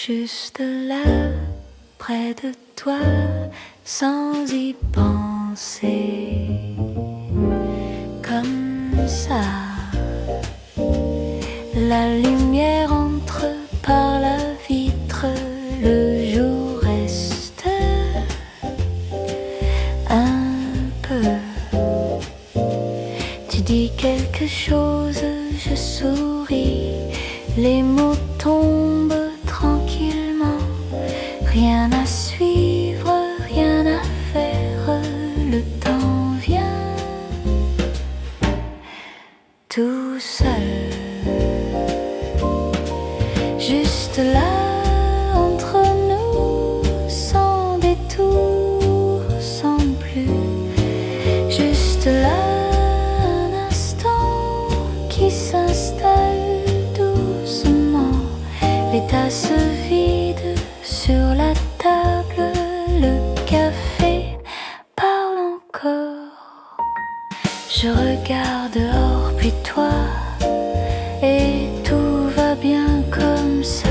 juste là, près de toi, sans y penser. Comme ça, la lumière entre par la vitre, le jour reste un peu. Tu dis quelque chose, je souris, les mots tombent tranquillement, rien à suivre, rien à faire, le temps vient tout seul, juste là entre nous, sans détour, sans plus, juste là un instant qui s'installe doucement, les tasses vides sur la table, le café parle encore. Je regarde dehors puis toi, et tout va bien comme ça,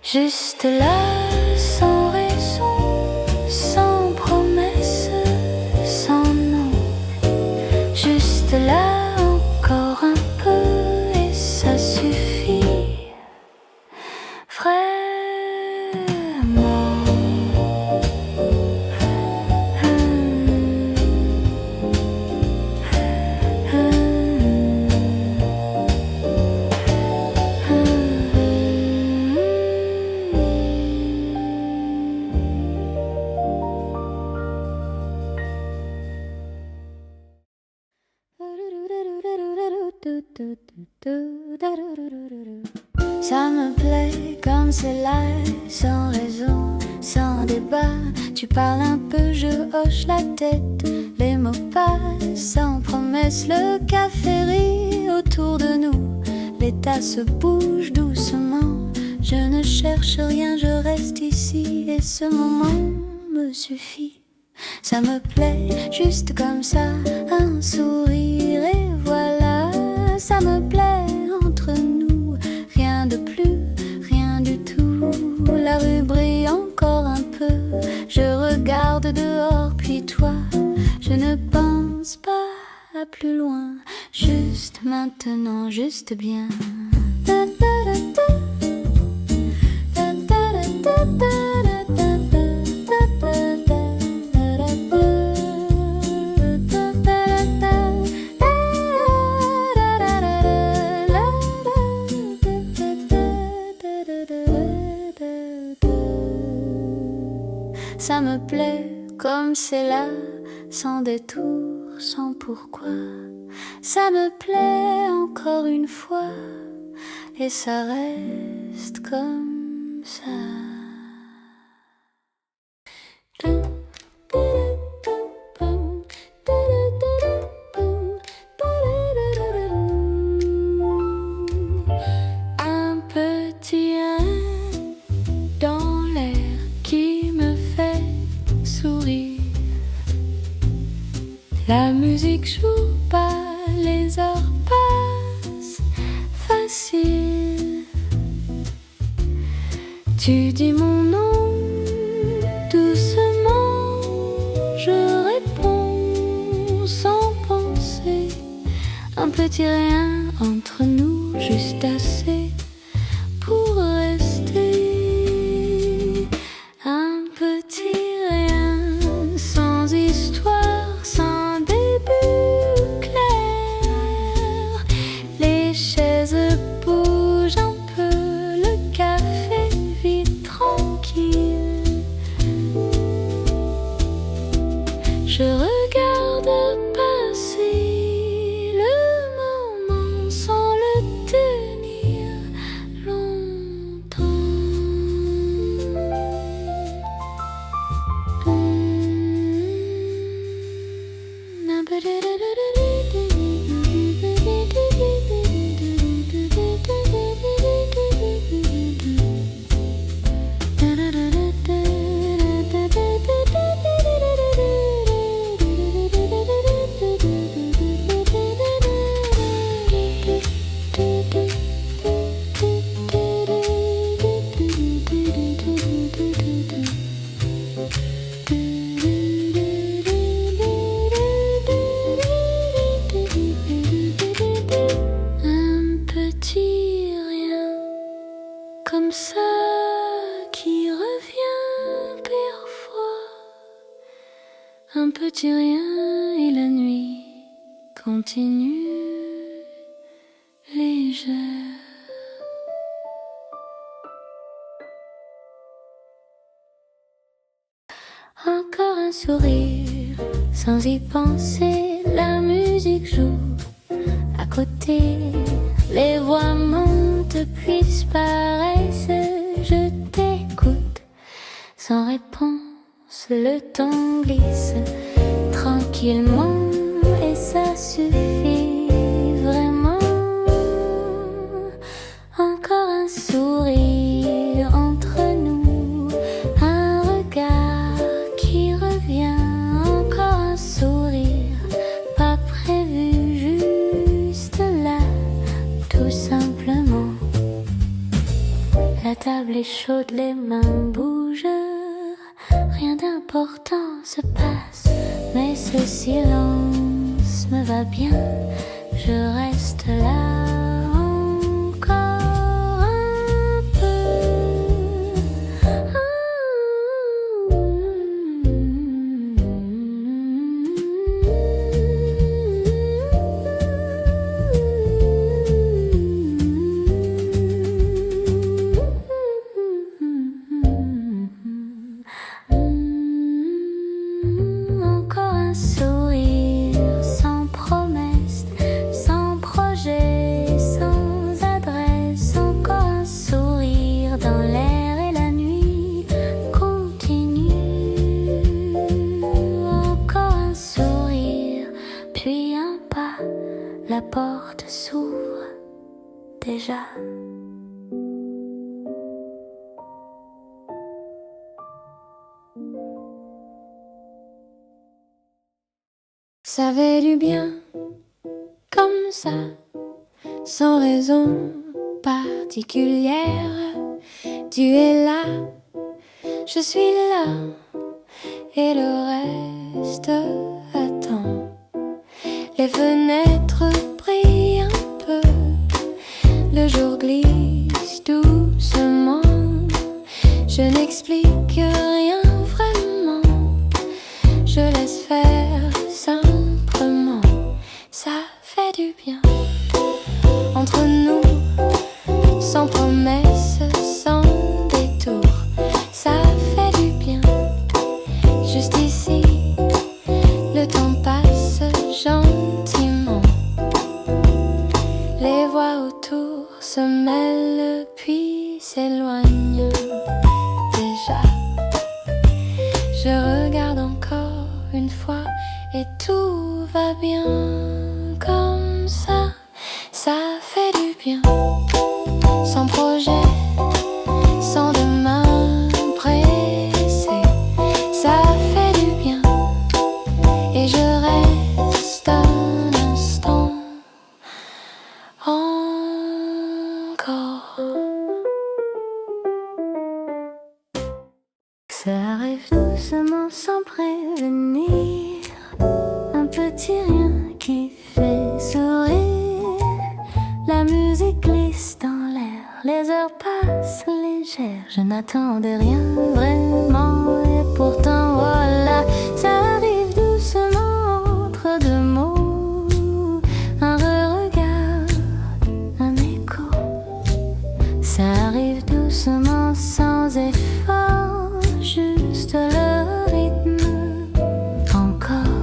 juste là, sans raison, sans promesse, sans nom, juste là, encore un peu et ça suffit vraiment. Ça me plaît comme c'est là, sans raison, sans débat. Tu parles un peu, je hoche la tête, les mots passent sans promesse. Le café rit autour de nous, les tasses bougent doucement. Je ne cherche rien, je reste ici et ce moment me suffit. Ça me plaît juste comme ça, un sourire et voilà. Ça me plaît entre nous, rien de plus, rien du tout. La rue brille encore un peu, je regarde dehors puis toi. Je ne pense pas à plus loin, juste maintenant, juste bien. Ça me plaît comme c'est là, sans détour, sans pourquoi. Ça me plaît encore une fois, et ça reste comme ça. Un petit rien dans l'air qui me fait sourire. La musique joue pas, les heures passent facile. Tu dis mon nom doucement, je réponds sans penser. Un petit rien entre nous, juste assez pour rester. Un petit rien, sans histoire, sans début clair. Les chaises bougent un peu, le café vit tranquille. Je regarde passer le moment sans le tenir. comme ça qui revient parfois, un petit rien et la nuit continue légère. Encore un sourire, sans y penser, la musique joue à côté. Les voix montent puis disparaissent, je t'écoute. Sans réponse, le temps glisse tranquillement et ça suffit vraiment. Encore un sourire entre nous, un regard qui revient. Encore un sourire, pas prévu, juste là, tout simplement. La table est chaude, les mains bougent, rien d'important se passe, mais ce silence me va bien, je reste là encore un peu. Encore un sourire sans promesse, sans projet, sans adresse. Encore un sourire dans l'air et la nuit continue. Encore un sourire, puis un pas, la porte s'ouvre déjà. Ça fait du bien, comme ça, sans raison particulière. Tu es là, je suis là, et le reste attend. Les fenêtres brillent un peu, le jour glisse doucement. Je n'explique rien vraiment, je laisse faire simplement. Ça fait du bien entre nous, sans promesse, sans détour. Ça fait du bien juste ici, le temps passe gentiment. Les voix autour se mêlent puis s'éloignent déjà. Je regarde encore une fois et tout va bien comme ça. Ça fait du bien, sans projet, sans demain pressé. Ça fait du bien et je reste un instant encore. Ça arrive doucement sans prévenir, un petit rien qui fait sourire. La musique glisse dans l'air, les heures passent légères. Je n'attendais rien vraiment et pourtant voilà. Ça arrive doucement entre deux mots, un regard, un écho. Ça arrive doucement sans effort, juste le rythme encore.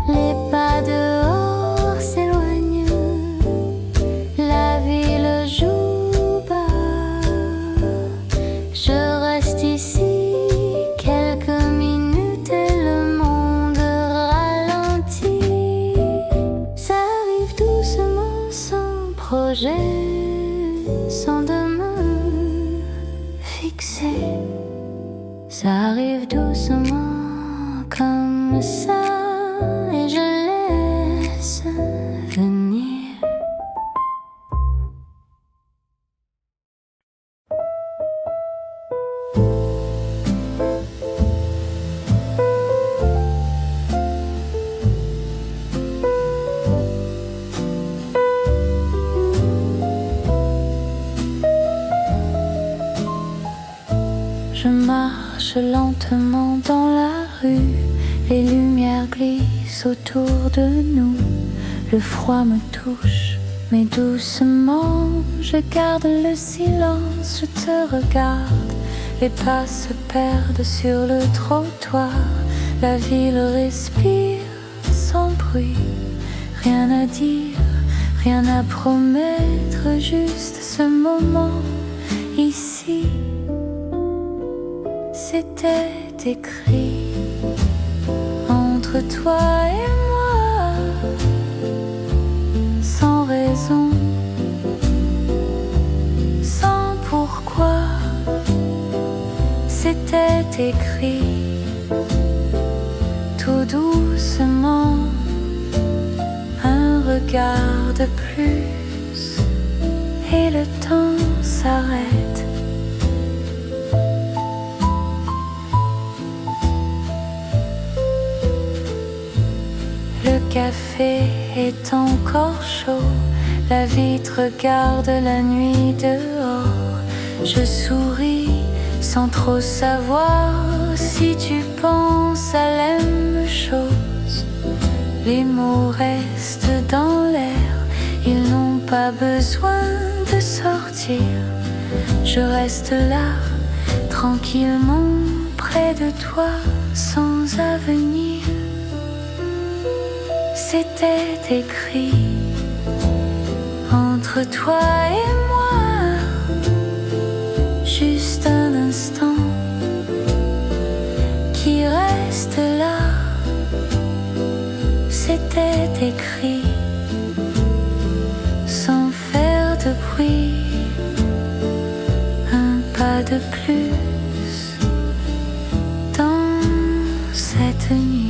Les pas dehors s'éloignent, la ville joue bas. Je reste ici quelques minutes et le monde ralentit. Ça arrive doucement sans projet, sans demain fixé. Ça arrive doucement comme ça et je laisse venir. marche lentement dans la rue, les lumières glissent autour de nous. Le froid me touche, mais doucement, je garde le silence, je te regarde. Les pas se perdent sur le trottoir, la ville respire sans bruit. Rien à dire, rien à promettre, juste ce moment ici. C'était écrit entre toi et moi, sans raison, sans pourquoi. C'était écrit tout doucement, un regard de plus et le temps s'arrête. Le café est encore chaud, la vitre regarde la nuit dehors. Je souris sans trop savoir si tu penses à la même chose. Les mots restent dans l'air, ils n'ont pas besoin de sortir. Je reste là, tranquillement, près de toi, sans avenir. C'était écrit entre toi et moi, juste un instant qui reste là. C'était écrit sans faire de bruit, un pas de plus dans cette nuit.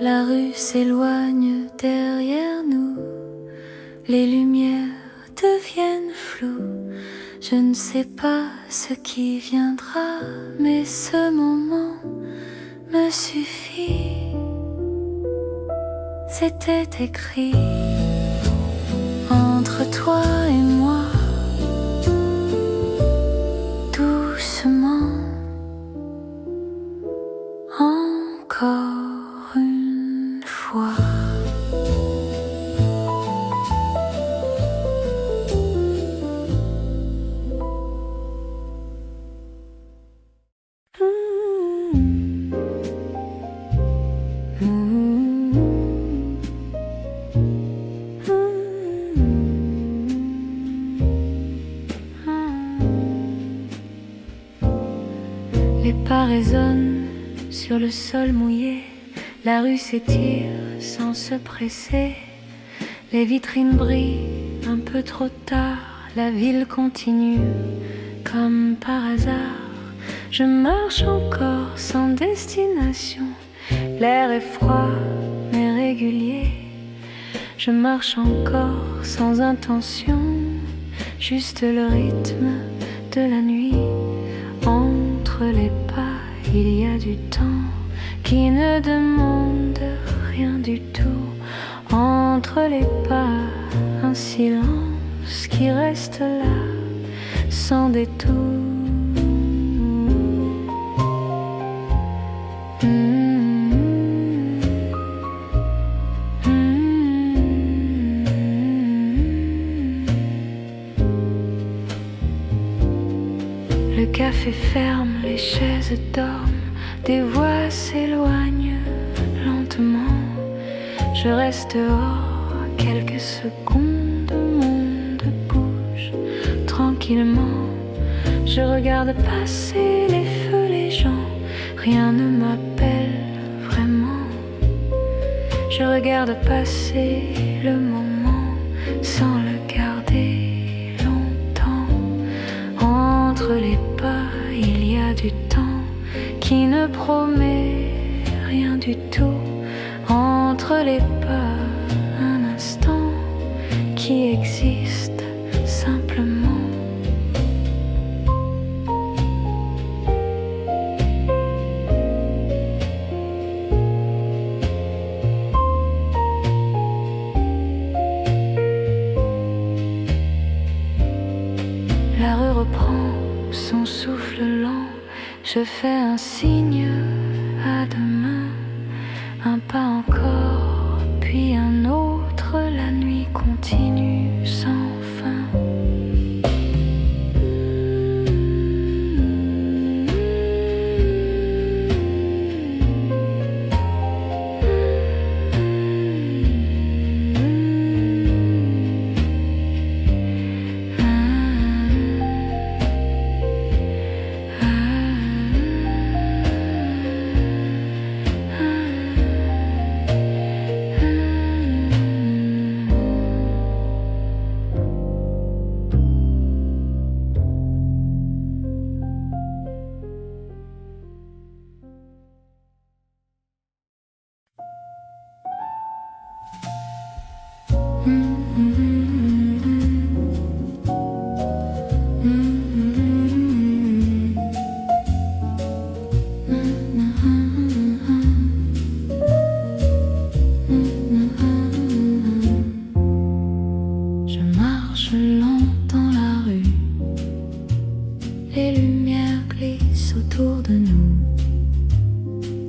La rue s'éloigne derrière nous, les lumières deviennent floues. Je ne sais pas ce qui viendra, mais ce moment me suffit. C'était écrit entre toi et moi, doucement, encore une fois. Les pas résonnent sur le sol mouillé, la rue s'étire sans se presser. Les vitrines brillent un peu trop tard, la ville continue comme par hasard. Je marche encore sans destination, l'air est froid mais régulier. Je marche encore sans intention, juste le rythme de la nuit. Entre les pas, il y a du temps qui ne demande rien du tout. Entre les pas, un silence qui reste là, sans détour. Le café ferme, les chaises dorment, des voix s'éloignent lentement. Je reste dehors quelques secondes, le monde bouge tranquillement. Je regarde passer les feux, les gens, rien ne m'appelle vraiment. Je regarde passer le moment sans le garder longtemps. Entre les pas, il y a du temps qui ne promet rien du tout. Entre les pas, un instant qui existe simplement. reprend son souffle lent. Je fais un signe à demain, un pas encore, puis un autre. La nuit continue sans fin. Je marche lent dans la rue, les lumières glissent autour de nous.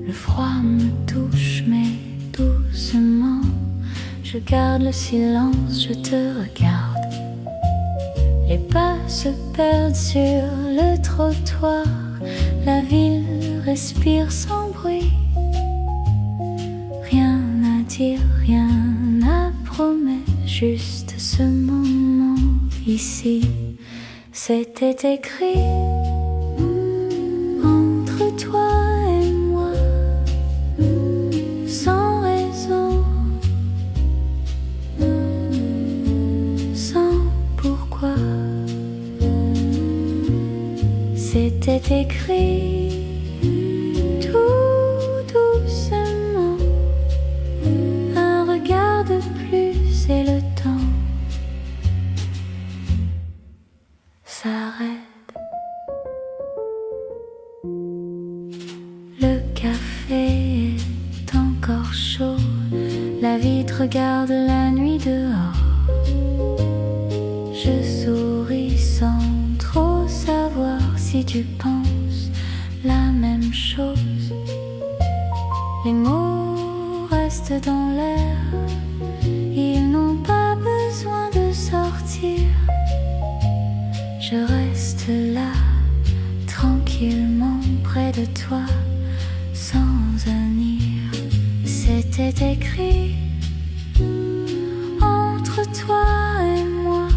Le froid me touche mais doucement. Je garde le silence, je te regarde. Les pas se perdent sur le trottoir. La ville respire sans bruit. Rien à dire, rien à promettre, juste ce moment ici. C'était écrit entre toi et moi, sans raison, sans pourquoi. C'était écrit tout doucement, un regard de plus et le temps s'arrête. Le café est encore chaud, la vitre regarde la nuit dehors. Je souris sans trop savoir si tu penses la même chose. Les mots restent dans l'air, ils n'ont pas besoin de sortir. Je reste là, tranquillement près de toi, sans annir. C'était écrit entre toi et moi,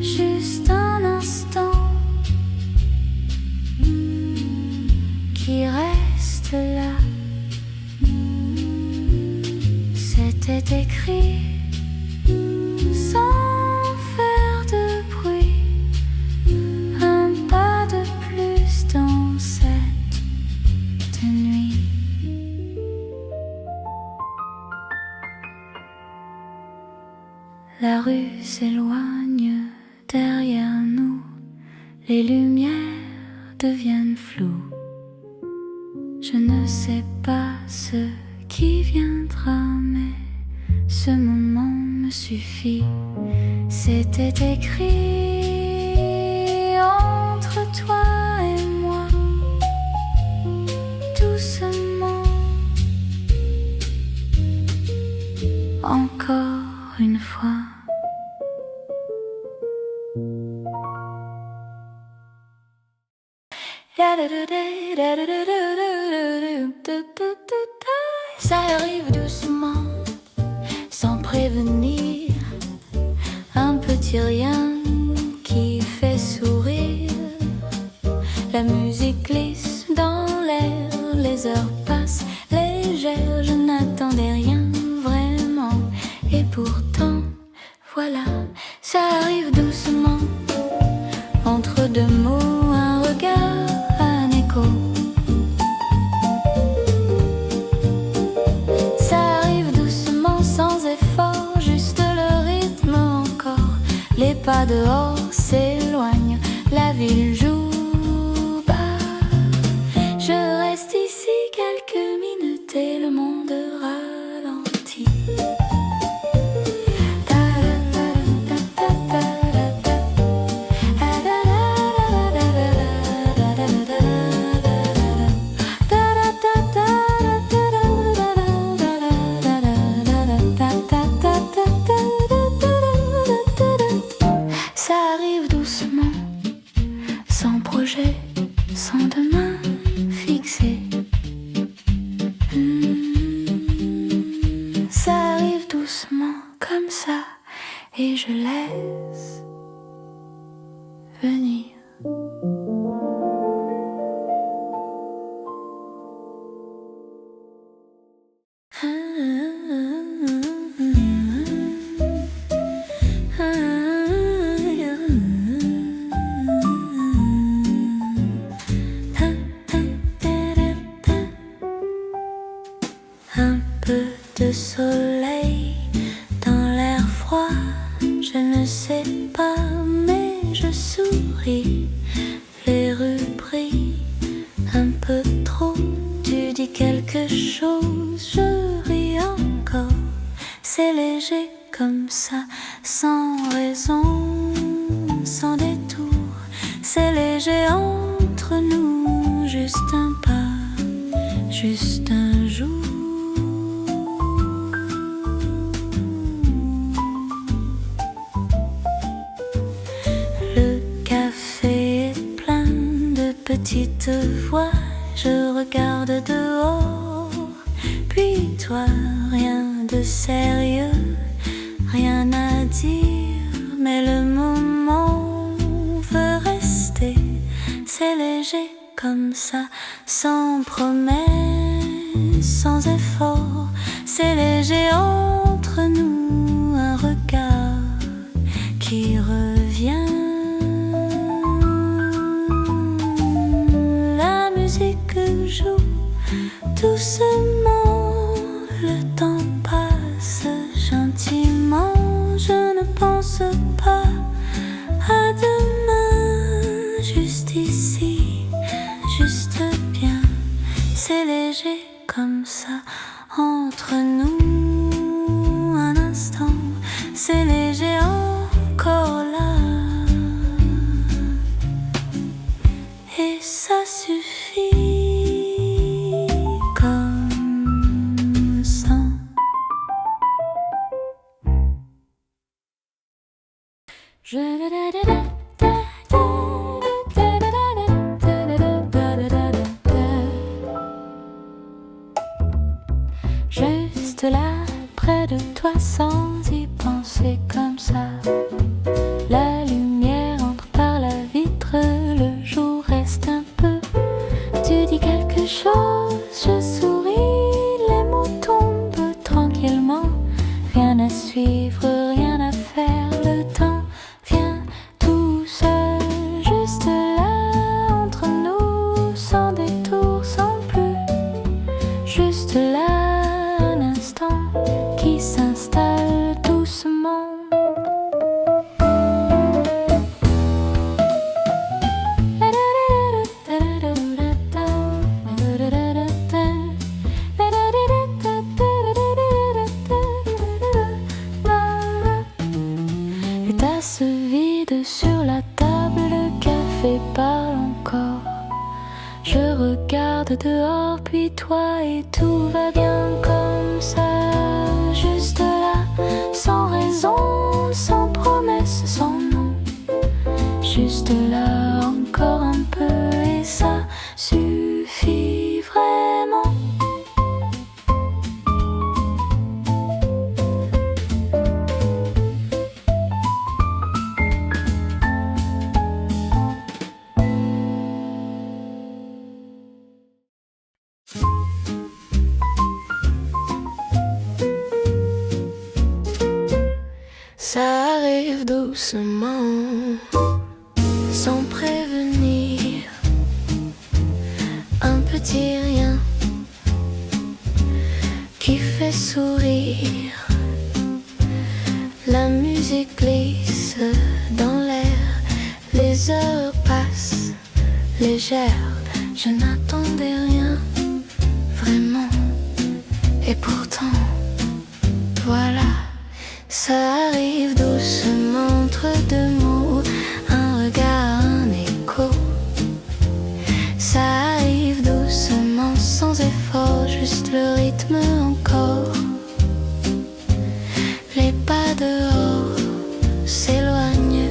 juste un instant qui reste là. C'était écrit sans faire de bruit, un pas de plus dans cette nuit. La rue s'éloigne derrière nous, les lumières deviennent floues. Je ne sais pas ce qui viendra, mais ce moment me suffit. C'était écrit entre toi et moi, doucement, encore une fois. Ça arrive doucement, sans prévenir, un petit rien qui fait sourire. La musique glisse dans l'air, les heures passent légères. Je n'attendais rien vraiment, et pourtant, voilà, ça arrive doucement, entre deux mots, un regard, un écho. Ça arrive doucement, sans effort, juste le rythme encore. Les pas dehors s'éloignent, la ville joue bas. Je reste ici quelques minutes et le monde ralentit. Ça arrive doucement, sans projet, sans demain fixé. Ça arrive doucement comme ça, et je laisse venir. Un peu de soleil dans l'air froid, je ne sais pas, mais je souris. Les rues brillent un peu trop, tu dis quelque chose, je ris encore. C'est léger comme ça, sans raison, sans détour. C'est léger entre nous, juste un pas, juste un jour. Le café est plein de petites voix, je regarde dehors, puis toi, rien de sérieux, rien à dire, mais le moment veut rester. C'est léger comme ça, sans promesse, sans effort. C'est léger entre nous, un regard qui revient. La musique joue doucement, le temps passe gentiment. Je ne pense pas à demain, juste ici, juste bien. C'est léger comme ça, entre nous, un instant. C'est léger encore là, et ça suffit comme ça. Juste là, près de toi, sans y penser comme ça. La lumière entre par la vitre, le jour reste un peu. Tu dis quelque chose, je souris, les mots tombent tranquillement. Rien à suivre, rien à faire, le temps vient tout seul. Juste là, entre nous, sans détour, sans plus. Juste là, un instant qui s'installe doucement. Les tasses vides sur la table, le café parle encore. Je regarde dehors, puis toi, et tout va bien comme ça. Juste là, sans raison, sans promesse, sans nom. Juste là, encore un peu, et ça suffit vraiment. Ça arrive doucement, sans prévenir, un petit rien qui fait sourire. La musique glisse dans l'air, les heures passent légères. Je n'attendais rien, vraiment, et pourtant, voilà. Ça arrive doucement entre deux mots, un regard, un écho. Ça arrive doucement, sans effort, juste le rythme encore. Les pas dehors s'éloignent,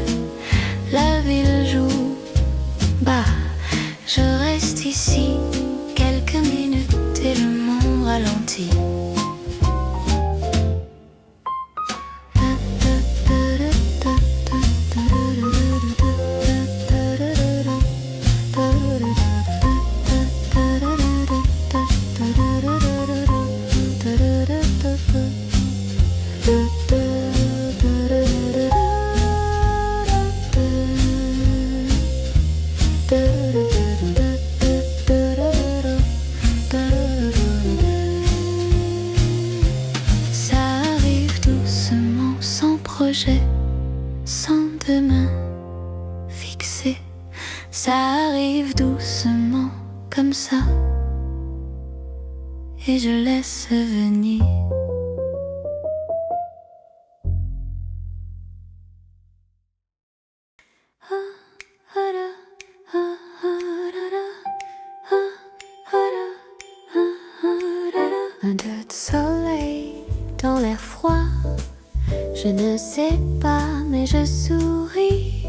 de main fixée. Ça arrive doucement comme ça, et je laisse venir. Un peu de soleil dans l'air froid, je ne sais pas mais je souris.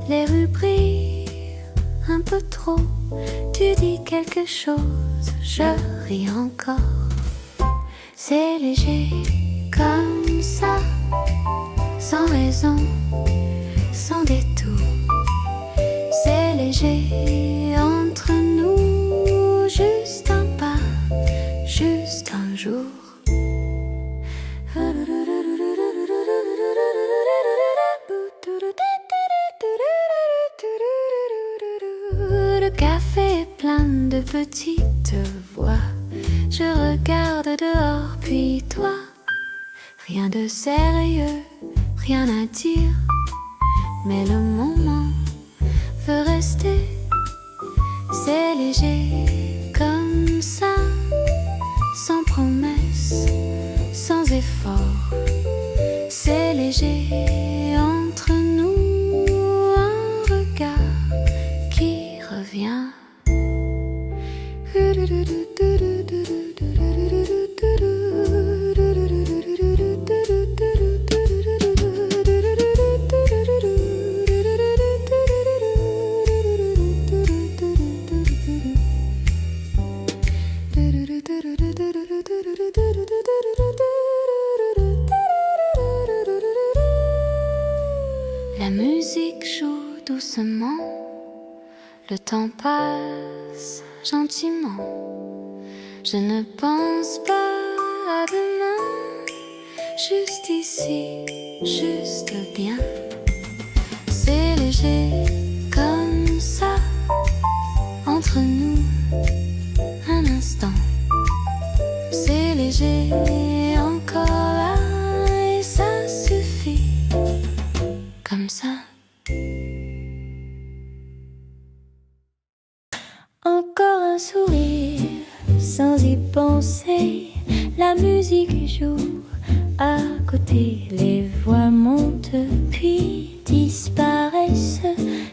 Les rues brillent un peu trop, tu dis quelque chose, je ris encore. C'est léger comme ça, sans raison, sans détour. C'est léger entre nous, juste un pas, juste un jour. Le café est plein de petites voix. Je regarde dehors puis toi. Rien de sérieux, rien à dire, mais le moment veut rester. C'est léger comme ça, sans promesse, sans effort. C'est léger entre nous, un regard qui revient. La musique joue doucement, le temps passe gentiment. Je ne pense pas à demain, juste ici, juste bien. C'est léger comme ça, entre nous, un instant. C'est léger encore là, et ça suffit, comme ça. Encore un sourire, sans y penser, la musique joue à côté, les voix montent puis disparaissent.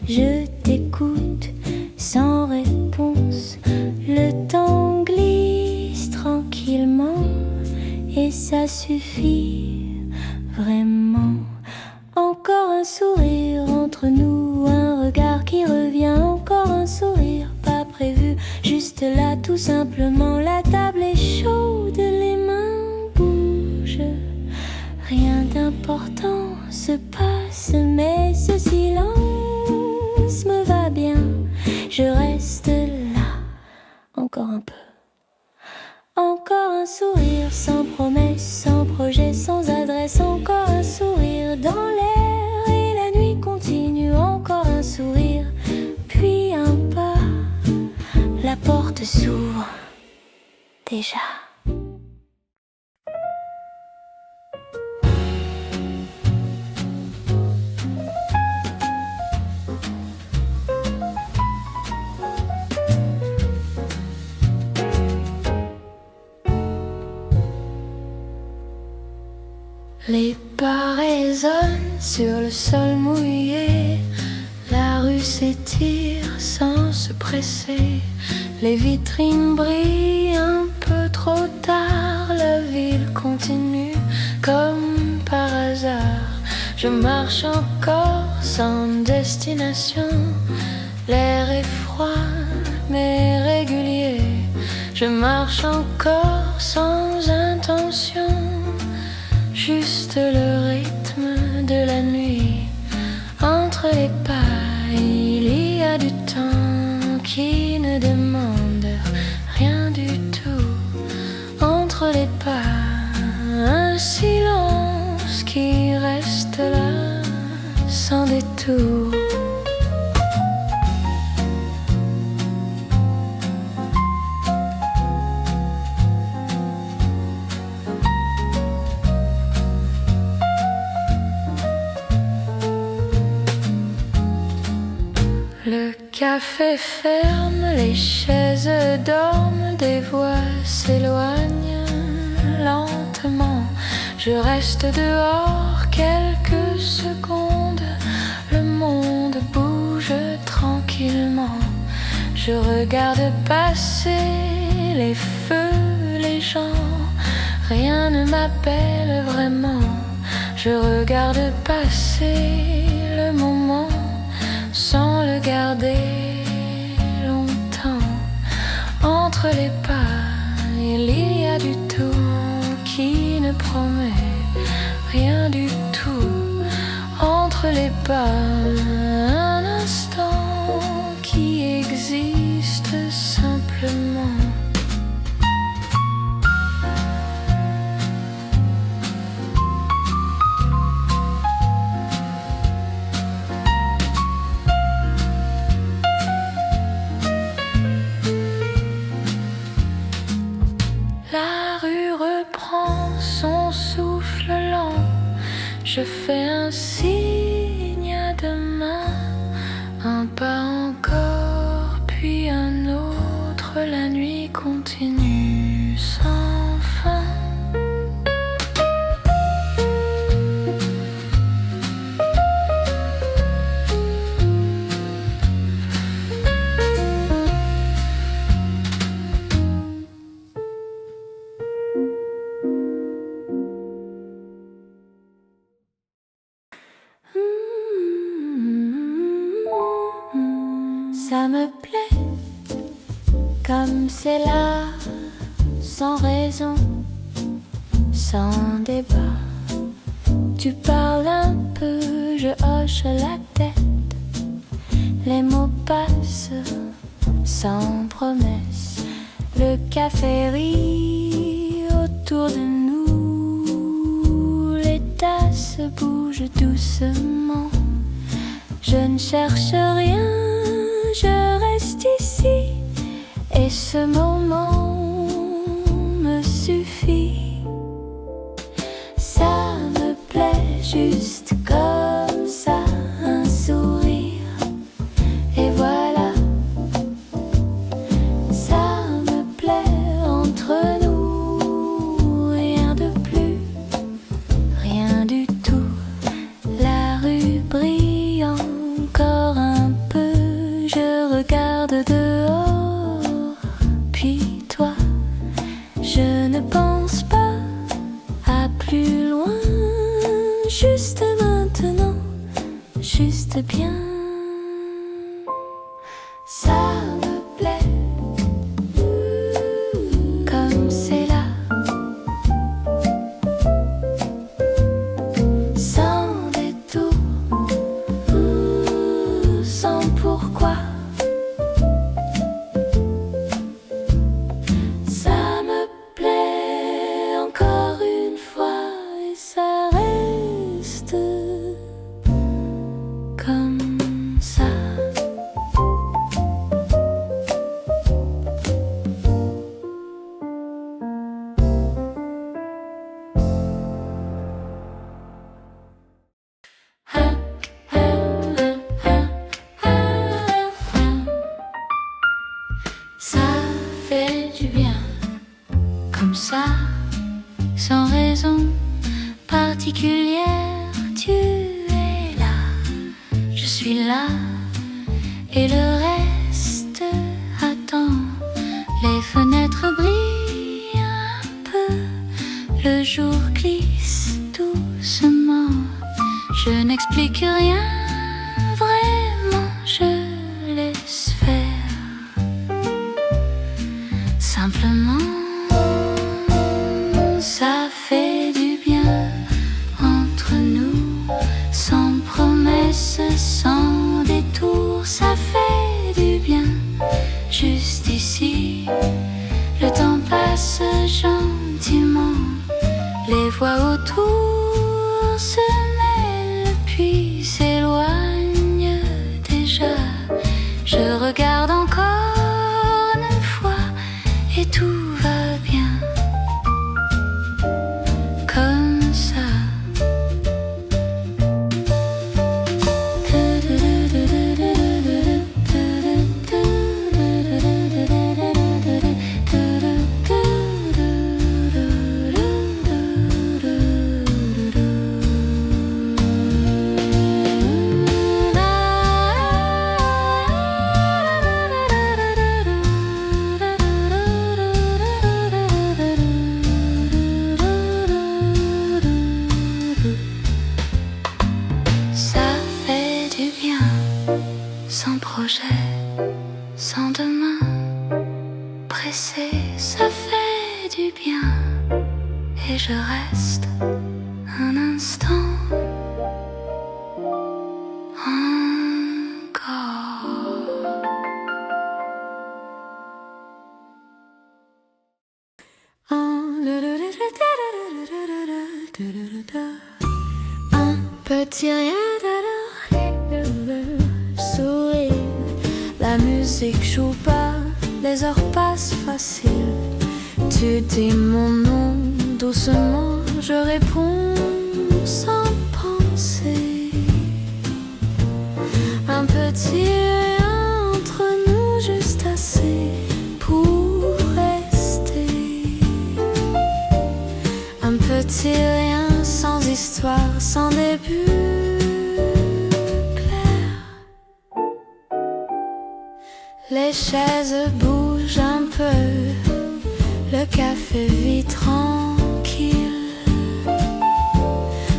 Je t'écoute sans réponse, le temps glisse tranquillement, et ça suffit vraiment. Encore un sourire entre nous, un regard qui revient, encore un sourire pas prévu, juste là tout simplement. La table est chaude, les mains bougent, rien d'important se passe, mais ce silence me va bien. Je reste là, encore un peu. Encore un sourire sans promesse, sans projet, sans adresse. Encore un sourire dans l'air et la nuit continue. Encore un sourire, puis un pas. La porte s'ouvre déjà. Les pas résonnent sur le sol mouillé, la rue s'étire sans se presser, les vitrines brillent un peu trop tard, la ville continue comme par hasard. Je marche encore sans destination, l'air est froid mais régulier. Je marche encore sans intention, juste le rythme de la nuit. Entre les pas, il y a du temps qui ne demande rien du tout. Entre les pas, un silence qui reste là sans détour. café ferme, les chaises dorment, des voix s'éloignent lentement. Je reste dehors quelques secondes, le monde bouge tranquillement. Je regarde passer les feux, les gens, rien ne m'appelle vraiment. Je regarde passer le moment sans le garder longtemps. Entre les pas, il y a du tout qui ne promet rien du tout. Entre les pas, un instant qui existe simplement. La rue reprend son souffle lent. Je fais un signe à deux mains, un pas encore, puis un autre. La nuit continue sans fin. Ça me plaît, comme c'est là, sans raison, sans débat. Tu parles un peu, je hoche la tête. Les mots passent sans promesse. Le café rit autour de nous. Les tasses bougent doucement. Je ne cherche rien, je reste ici, et ce moment me suffit. Ça me plaît juste comme ça, un sourire, et voilà. Ça me plaît entre nous, rien de plus, rien du tout. La rue brille encore un peu, je regarde dehors, puis toi, je ne pense pas à plus loin, juste maintenant, juste bien. Ça me plaît, comme c'est là, sans détour, sans pourquoi. Ça me plaît encore une fois, et ça reste comme ça. Ça fait du bien, comme ça, sans raison particulière. Tu es là, je suis là, et le reste attend. Les fenêtres brillent un peu, le jour glisse doucement. Je n'explique rien, vraiment, je laisse faire. Simplement, ça fait du bien entre nous, sans promesse, sans détour. Ça fait bien, sans projet, sans demain. Pressé, ça fait du bien. Et je reste un instant encore. Un petit rien sourire. La musique joue pas, les heures passent facile. Tu dis mon nom doucement, je réponds sans penser. Un petit rien entre nous, juste assez pour rester. Un petit rien sans histoire, sans début clair. Les chaises bougent un peu, le café vit tranquille.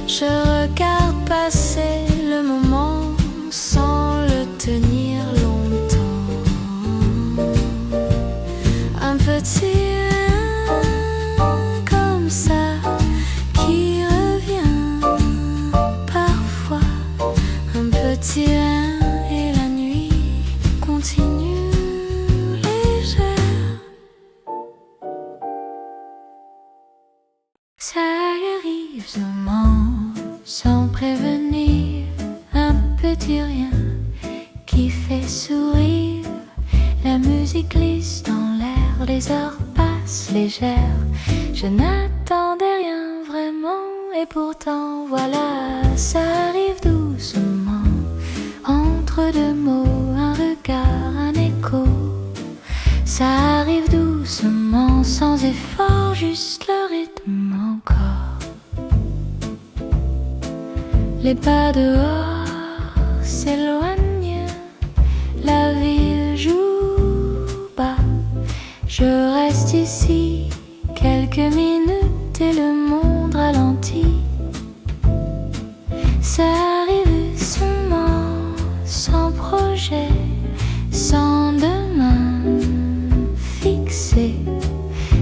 Je regarde passer le moment sans le tenir longtemps. Un petit rien comme ça qui revient parfois. Un petit rien et la nuit continue légère. Ça arrive sans prévenir, un petit rien qui fait sourire. La musique glisse dans l'air, les heures passent légères. Je n'attendais rien vraiment et pourtant voilà, ça arrive doucement. Entre deux mots, un regard, un écho. Ça arrive doucement, sans effort, juste le rythme encore. Les pas dehors s'éloignent, la ville joue bas. Je reste ici quelques minutes et le monde ralentit. Ça arrive seulement, sans projet, sans demain fixé.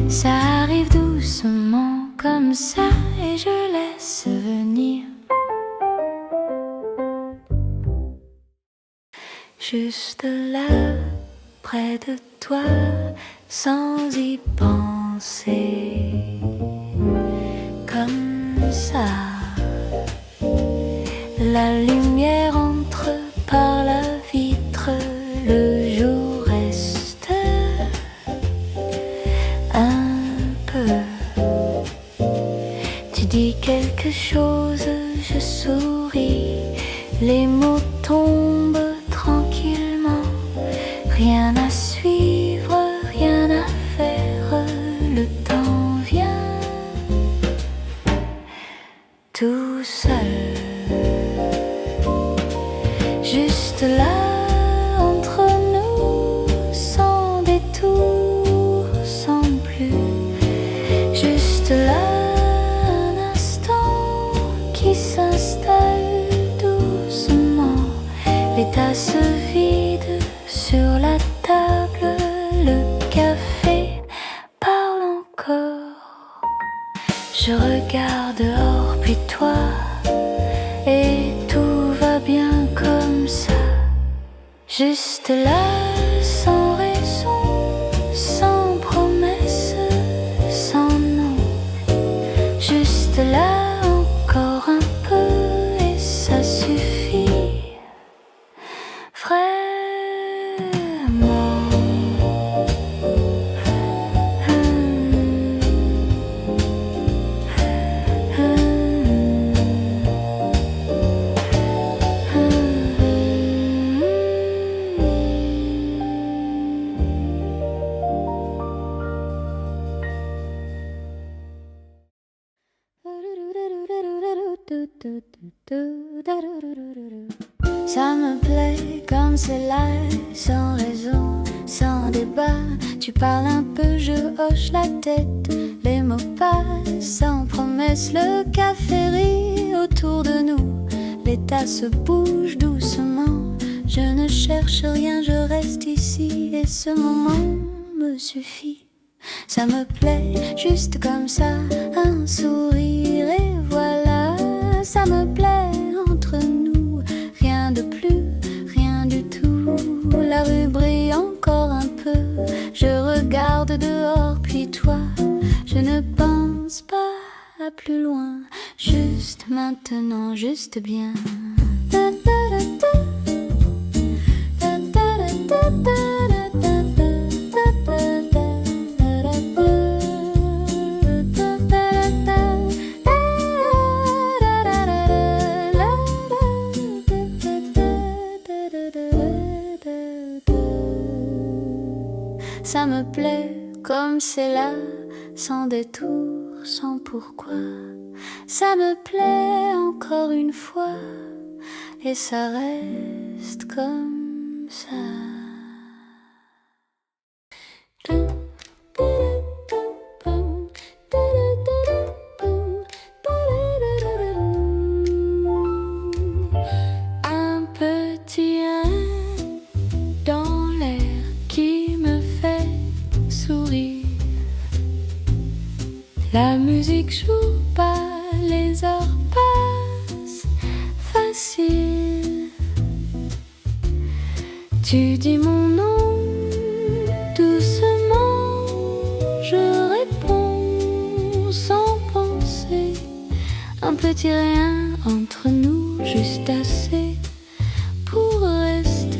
Ça arrive doucement comme ça et je laisse venir. Juste là, près de toi, sans y penser. Comme ça, la lumière entre par la vitre, le jour reste un peu. Tu dis quelque chose, je souris, les mots tombent tranquillement. Rien à suivre, rien à faire, le temps vient tout seul. Juste là, entre nous, sans détour, sans plus. Juste là, un instant qui s'installe doucement. Les tasses vides sur la table, le café parle encore. Je regarde dehors puis toi, et tout va bien comme ça. Juste là, sans raison, sans promesse, sans nom. Juste là, encore un peu et ça suffit. Vraiment. Ça me plaît comme c'est là, sans raison, sans débat. Tu parles un peu, je hoche la tête. Les mots passent sans promesse, le café rit autour de nous. les tasses bougent doucement. Je ne cherche rien, je reste ici et ce moment me suffit. Ça me plaît, juste comme ça, un sourire et voilà. Ça me plaît entre nous, rien de plus, rien du tout. La rue brille encore un peu, je regarde dehors puis toi. Je ne pense pas à plus loin, juste maintenant, juste bien. Ça me plaît comme c'est là, sans détour, sans pourquoi. Ça me plaît encore une fois, et ça reste comme ça. Un petit rien dans l'air qui me fait sourire. La musique joue pas, les heures passent facile. Tu dis mon nom doucement, je réponds sans penser. Un petit rien entre nous, juste assez pour rester.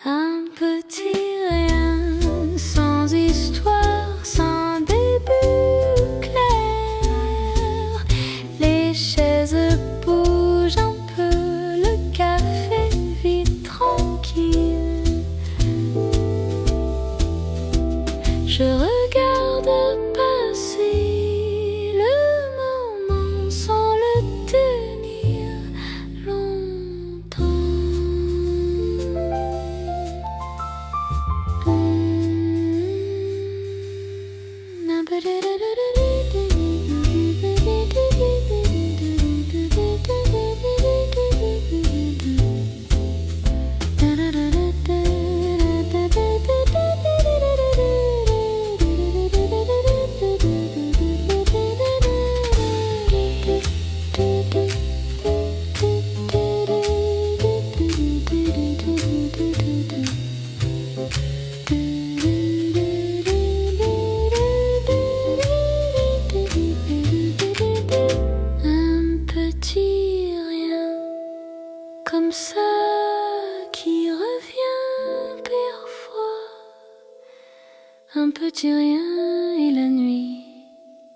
Un petit rien sans histoire, sans début clair. Les chaises bougent un peu, le café vide tranquille. Je regarde passer le moment sans le tenir longtemps. Un petit rien comme ça qui revient parfois. Un petit rien et la nuit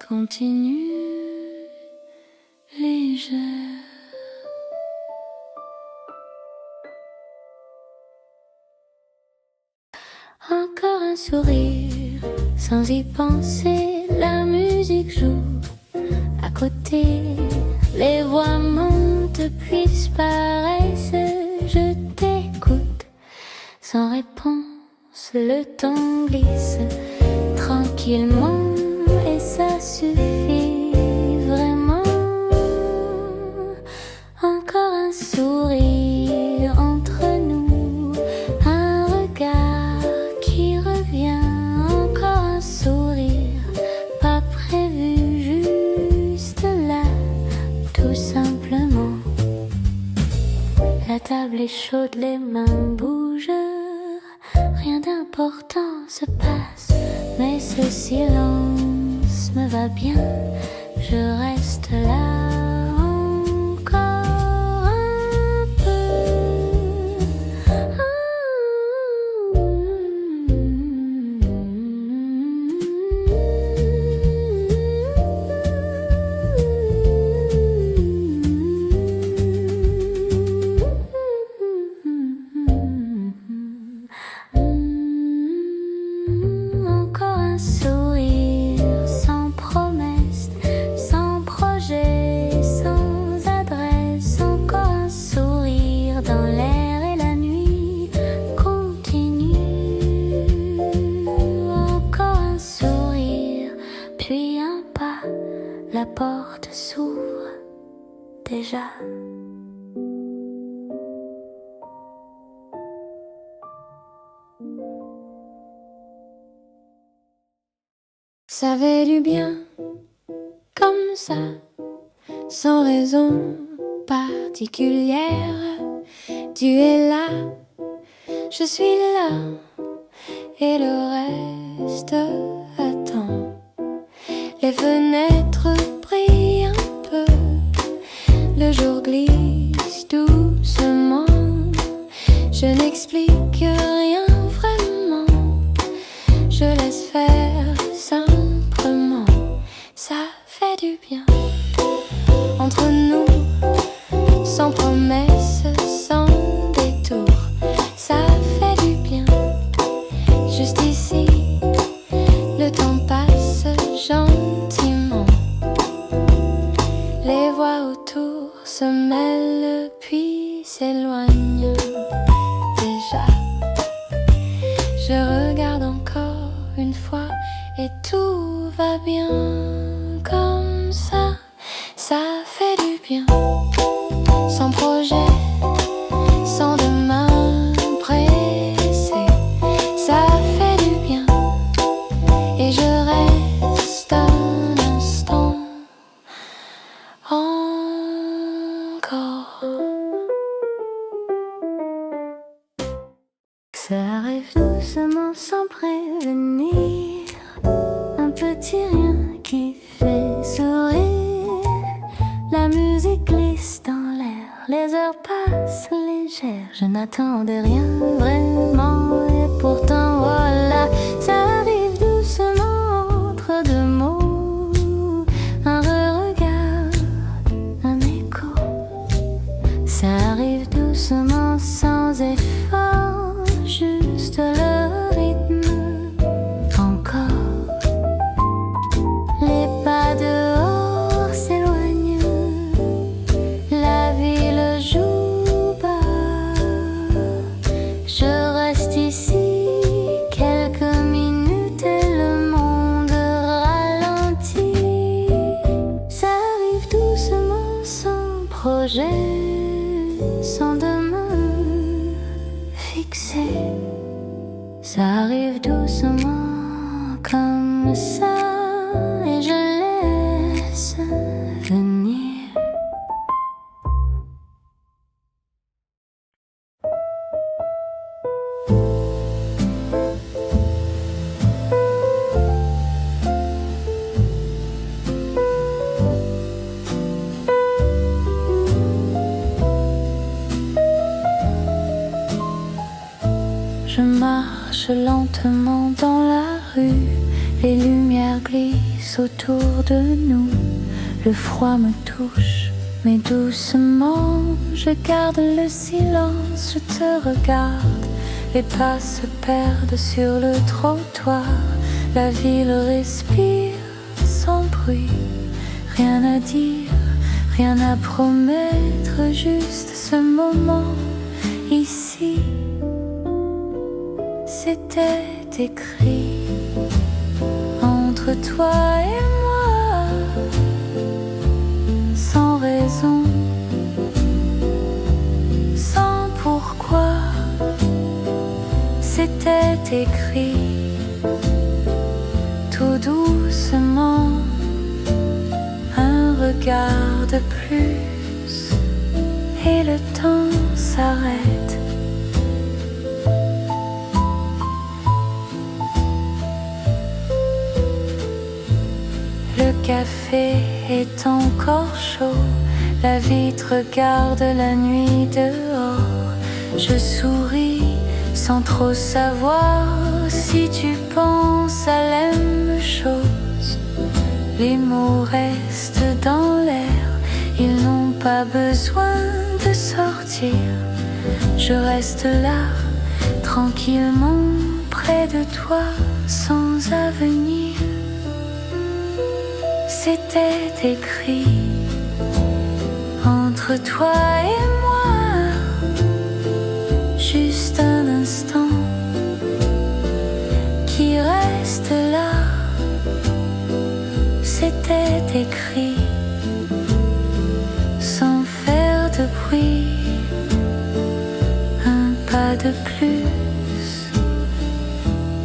continue légère. Encore un sourire, sans y penser, la musique joue à côté. Les voix montent puis disparaissent, je t'écoute sans réponse, le temps glisse tranquillement et ça suffit vraiment. Encore un sourire entre nous, un regard qui revient, encore un sourire pas prévu, juste là, tout simplement. La table est chaude, les mains bougent, rien d'important se passe, mais ce silence me va bien, je reste là encore un peu. Encore un sourire sans promesse, sans projet. déjà. Ça fait du bien, comme ça, sans raison particulière. Tu es là, je suis là, et le reste attend. Les fenêtres brillent un peu, le jour glisse doucement. Je n'explique rien vraiment, je laisse faire simplement. Ça fait du bien entre nous, sans promesse, sans détour. Ça fait du bien, juste ici, le temps passe gentiment. Les voix autour se mêlent puis s'éloignent déjà. Je regarde encore une fois et tout va bien comme ça. Ça fait du bien, sans projet, sans demain pressé. Ça fait du bien et je reste un instant encore. Ça arrive doucement sans prévenir, un petit rien qui fait sourire. La musique glisse dans l'air, les heures passent légères. Je n'attendais rien vraiment et pourtant voilà. Ça arrive doucement entre deux mots, un regard, un écho. Ça arrive doucement sans effort, juste le rythme encore. Les pas dehors s'éloignent, la ville joue bas. Je reste ici quelques minutes et le monde ralentit. Ça arrive doucement sans projet, sans demain fixé. Ça arrive doucement comme ça et je laisse venir. Je marche lentement dans la rue, les lumières glissent autour de nous. Le froid me touche, mais doucement, je garde le silence, je te regarde. Les pas se perdent sur le trottoir, la ville respire sans bruit. Rien à dire, rien à promettre, juste ce moment ici. C'était écrit entre toi et moi, sans raison, sans pourquoi. C'était écrit tout doucement, un regard de plus et le temps s'arrête. Le café est encore chaud, la vitre regarde la nuit dehors. Je souris sans trop savoir si tu penses à la même chose. Les mots restent dans l'air, ils n'ont pas besoin de sortir. Je reste là, tranquillement, près de toi, sans avenir. C'était écrit entre toi et moi, juste un instant qui reste là. C'était écrit sans fin. de plus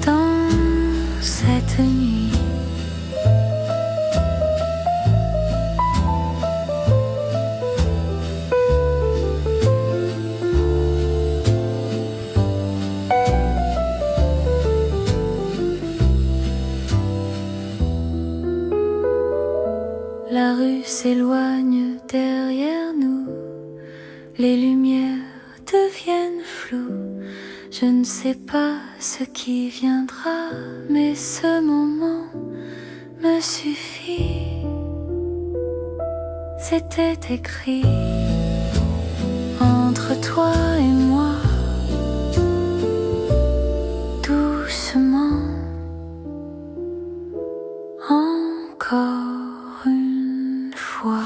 dans cette nuit? La rue s'éloigne derrière nous, les lumières deviennent floues. Je ne sais pas ce qui viendra, mais ce moment me suffit. C'était écrit entre toi et moi, doucement, encore une fois.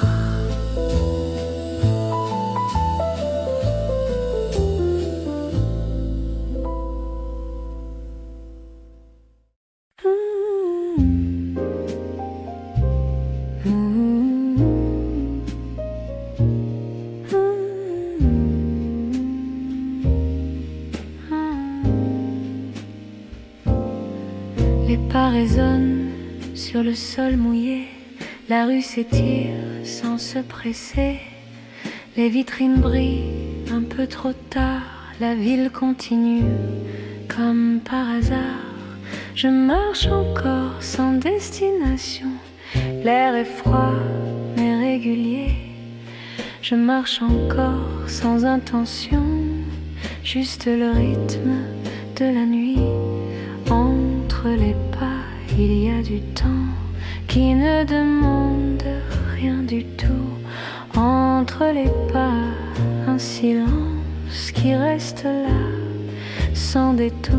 Les pas résonnent sur le sol mouillé, la rue s'étire sans se presser. Les vitrines brillent un peu trop tard, la ville continue comme par hasard. Je marche encore sans destination, l'air est froid mais régulier. Je marche encore sans intention, juste le rythme de la nuit. Entre les pas, il y a du temps qui ne demande rien du tout. Entre les pas, un silence qui reste là, sans détour.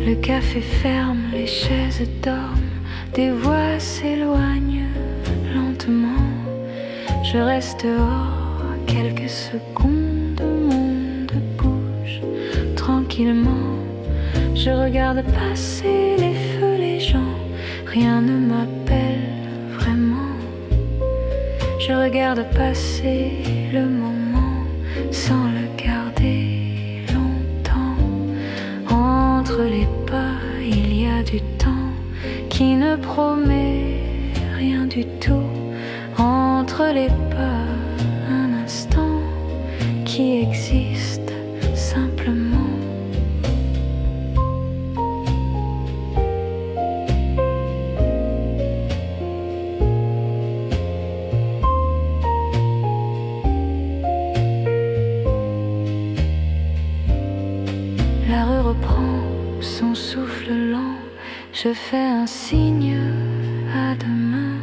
Le café ferme, les chaises dorment, des voix s'éloignent lentement. Je reste dehors quelques secondes, le monde bouge tranquillement. Je regarde passer les feux, les gens, rien ne m'appelle vraiment. Je regarde passer le moment sans le garder longtemps. Entre les pas, il y a du temps qui ne promet rien du tout. Entre les pas, un instant qui existe simplement. La rue reprend son souffle lent, je fais un signe à demain,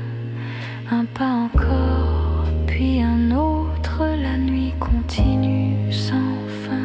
un pas encore, puis un autre, la nuit continue sans fin.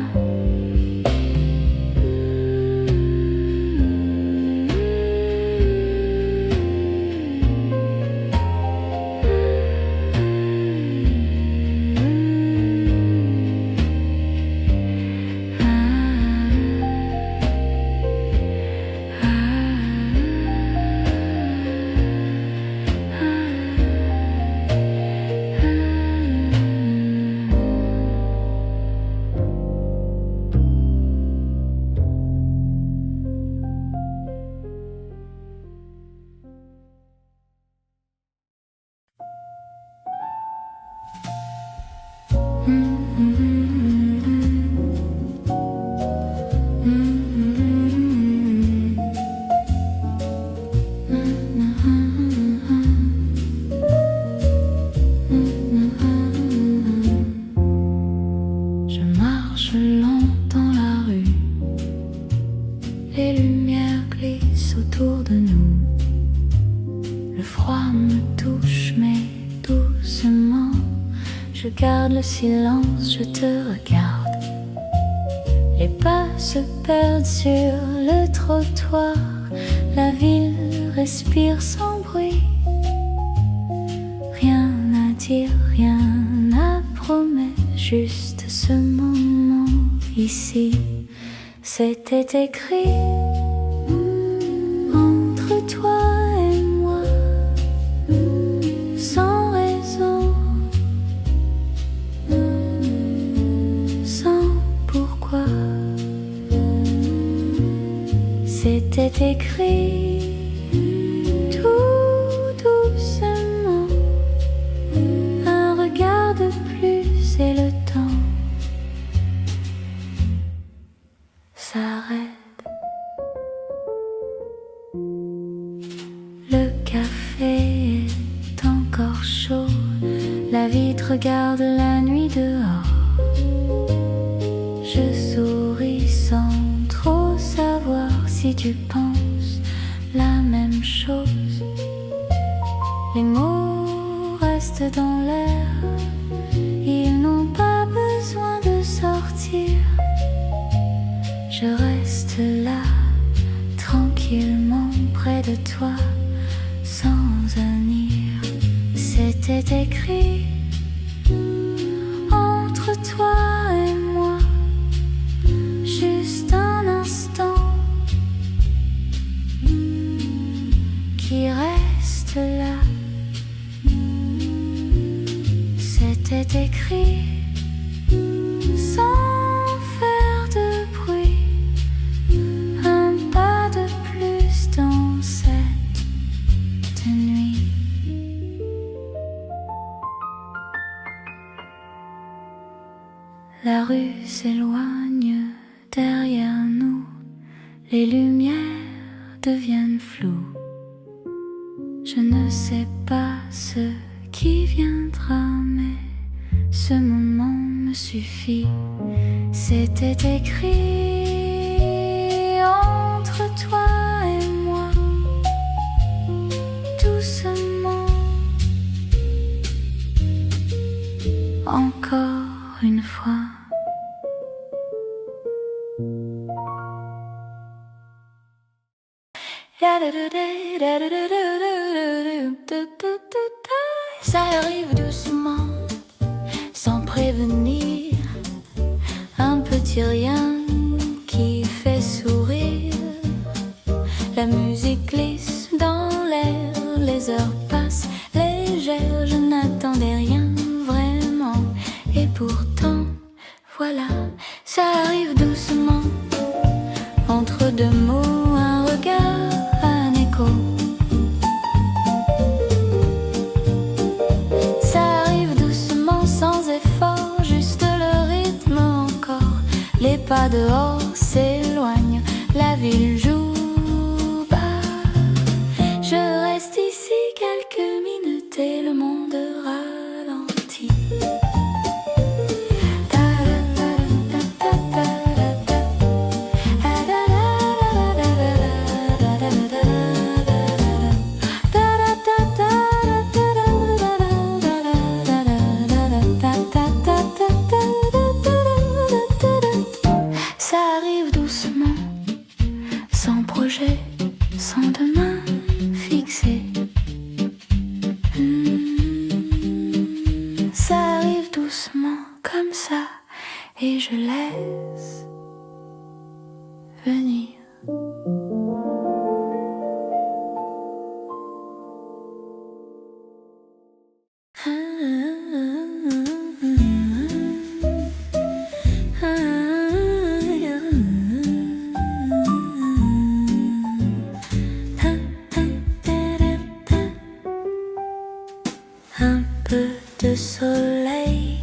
Je marche lent dans la rue, les lumières glissent autour de nous. Le froid me touche mais doucement. Je garde le silence, je te regarde. Les pas se perdent sur le trottoir. La ville respire sans bruit. Rien à dire, rien à promettre, juste ce moment ici. C'était écrit entre toi et moi, sans raison, sans pourquoi. C'était écrit tout doucement, un regard de plus et le temps s'arrête. Le café est encore chaud, la vitre regarde la nuit dehors. Je souris sans trop savoir si tu penses la même chose. Les mots restent dans l'air, ils n'ont pas besoin de sortir. Je reste là, tranquillement près de toi, sans unir. C'était écrit entre toi et moi, juste un instant qui reste là. C'était écrit sans faire de bruit, un pas de plus dans cette nuit. La rue s'éloigne derrière nous, les lumières deviennent floues. Je ne sais pas ce qui viendra, mais ce moment me suffit. C'était écrit entre toi et moi, doucement, encore une fois. Ça arrive doucement, sans prévenir, un petit rien qui fait sourire. La musique glisse dans l'air, les heures passent légères, je n'attendais rien vraiment. Et pourtant, voilà, ça arrive doucement, entre deux mots, un regard, un écho. Ça arrive doucement, sans effort, juste le rythme encore. Les pas dehors s'éloignent, la ville joue bas. Je reste ici quelques minutes et le monde ralentit. Ça arrive doucement, sans projet, sans demain fixé. Ça arrive doucement comme ça, et je laisse venir. Un peu de soleil